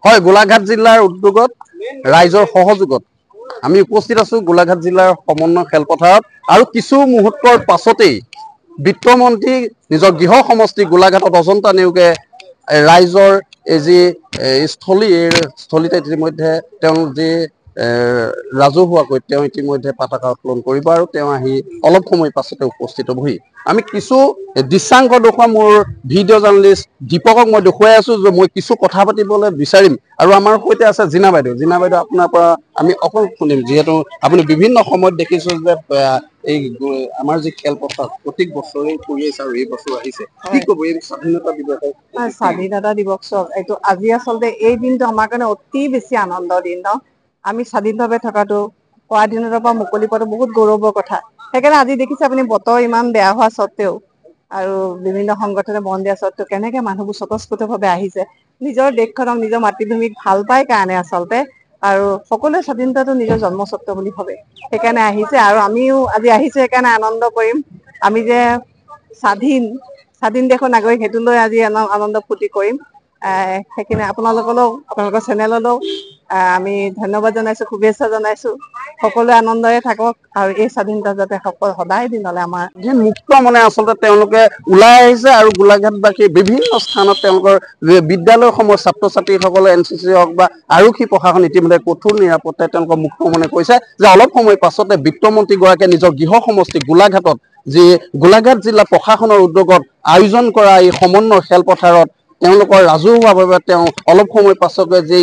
হয়, গোলাঘাট জিলাৰ উদ্যোগত ৰাইজৰ সহযোগত আমি উপস্থিত আছো গোলাঘাট জিলাৰ সমন্বয় খেলপথাৰত আৰু কিছু মুহূৰ্তৰ পাছতেই বিত্তমন্ত্ৰী নিজৰ গৃহ সমষ্টি গোলাঘাটত অজন্তা নেওগে ৰাইজৰ এই যি স্থলীতে ইতিমধ্যে তেওঁ যি ৰাজহুৱাকৈ তেওঁ ইতিমধ্যে পতাকা উত্তোলন কৰিব আৰু তেওঁ আহি অলপ সময় পাছতে উপস্থিত হ'বহি। আমি কিছু দৃশ্যাংশ দেখুৱাম। মোৰ ভিডিঅ' জাৰ্নেলিষ্ট দীপকক মই দেখুৱাই আছো যে মই কিছু কথা পাতিবলৈ বিচাৰিম আৰু আমাৰ সৈতে আছে জিনা বাইদেউ। জিনা বাইদেউ, আপোনাৰ পৰা আমি অকল শুনিম, যিহেতু আপুনি বিভিন্ন সময়ত দেখিছো যে এই আমাৰ যি খেলপথাৰ প্ৰত্যেক বছৰে কৰি আহিছে আৰু এই বছৰ আহিছে, কি ক'ব এই স্বাধীনতা দিৱসৰ? স্বাধীনতা দিৱস এইটো আজি আচলতে এই দিনটো আমাৰ কাৰণে অতি বেছি আনন্দৰ দিন ন। আমি স্বাধীনভাৱে থকাটো, পৰাধীনতাৰ পৰা মুকলি পোৱাটো বহুত গৌৰৱৰ কথা। সেইকাৰণে আজি দেখিছে আপুনি বতৰ ইমান বেয়া হোৱা স্বত্তেও আৰু বিভিন্ন সংগঠনে বন্ধ দিয়া স্বত্তেও কেনেকে মানুহবোৰ স্বতঃস্ফূৰ্তভাৱে আহিছে নিজৰ দেশখনক, নিজৰ মাতৃভূমিক ভাল পাই কাৰণে আচলতে। আৰু সকলোৱে স্বাধীনতাটো নিজৰ জন্মস্বত্ব বুলি ভাবে, সেইকাৰণে আহিছে। আৰু আমিও আজি আহিছো সেইকাৰণে আনন্দ কৰিম। আমি যে স্বাধীন দেশৰ নাগৰিক, সেইটো লৈ আজি আনন্দ ফূৰ্তি কৰিম। সেইখিনি আপোনালোকলৈও, আপোনালোকৰ চেনেললৈও আমি ধন্যবাদ জনাইছো, শুভেচ্ছা জনাইছো। সকলোৱে আনন্দৰে থাকক আৰু এই স্বাধীনতা যাতে সদায় দিনলে আমাৰ মুক্ত মনে আচলতে তেওঁলোকে ওলাই আহিছে আৰু গোলাঘাটবাসী বিভিন্ন স্থানত তেওঁলোকৰ বিদ্যালয়সমূহৰ ছাত্ৰ ছাত্ৰীসকলে NCC হওক বা আৰক্ষী প্ৰশাসন ইতিমধ্যে কঠোৰ নিৰাপত্তাই তেওঁলোকৰ মুক্ত মনে কৈছে যে অলপ সময় পাছতে বিত্তমন্ত্ৰীগৰাকীয়ে নিজৰ গৃহ সমষ্টি গোলাঘাটত যি গোলাঘাট জিলা প্ৰশাসনৰ উদ্যোগত আয়োজন কৰা এই সমন্বয় খেলপথাৰত তেওঁলোকৰ ৰাজহুৱাভাৱে তেওঁ অলপ সময় পাছতে যি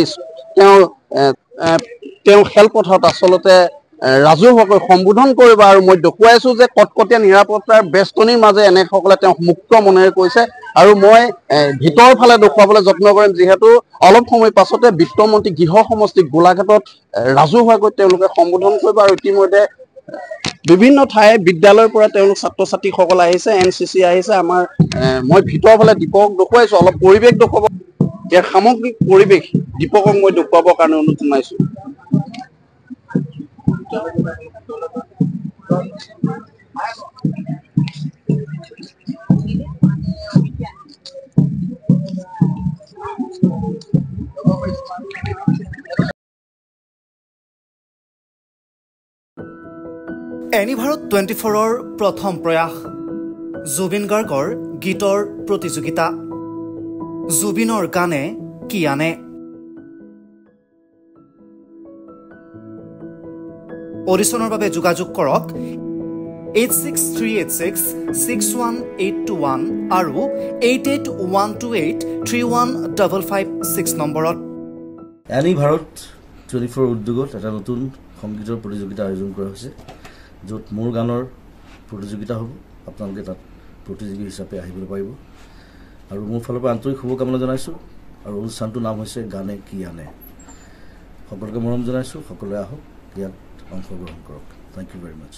তেওঁ খেলপথাৰত আচলতে ৰাজহুৱাকৈ সম্বোধন কৰিব। আৰু মই দেখুৱাইছো যে কটকটীয়া নিৰাপত্তাৰ বেষ্টনীৰ মাজে এনেসকলে তেওঁক মুক্ত মনেৰে কৈছে। আৰু মই ভিতৰৰ ফালে দেখুৱাবলৈ যত্ন কৰিম, যিহেতু অলপ সময় পাছতে বিত্তমন্ত্ৰী গৃহ সমষ্টি গোলাঘাটত ৰাজহুৱাকৈ তেওঁলোকে সম্বোধন কৰিব। আৰু ইতিমধ্যে বিভিন্ন ঠাই বিদ্যালয়ৰ পৰা তেওঁলোক ছাত্ৰ ছাত্ৰীসকল আহিছে, NCC আহিছে। মই ভিতৰৰ ফালে দীপকক দেখুৱাইছো, অলপ পৰিৱেশ দেখুৱাব, ইয়াৰ সামগ্ৰিক পৰিৱেশ দীপকক মই দেখুৱাবৰ কাৰণে অনুৰোধ জনাইছো। এনিভাৰত 24ৰ প্ৰথম প্ৰয়াস জুবিন গাৰ্গৰ গীতৰ প্ৰতিযোগিতা। জুবিনৰ গানে কি আনে। অডিশ্যনৰ বাবে যোগাযোগ কৰক 8638661821 আৰু 8812831556 নম্বৰত। এনিভাৰত 24 উদ্যোগত এটা নতুন সংগীতৰ প্ৰতিযোগিতা আয়োজন কৰা হৈছে, য'ত মোৰ গানৰ প্ৰতিযোগিতা হ'ব। আপোনালোকে তাত প্ৰতিযোগী হিচাপে আহিবলৈ পাৰিব আৰু মোৰ ফালৰ পৰা আন্তৰিক শুভকামনা জনাইছোঁ। আৰু অনুষ্ঠানটোৰ নাম হৈছে গানে কি আনে। সকলোকে মৰম জনাইছোঁ, সকলোৱে আহক, ইয়াত অংশগ্ৰহণ কৰক। Thank you very much.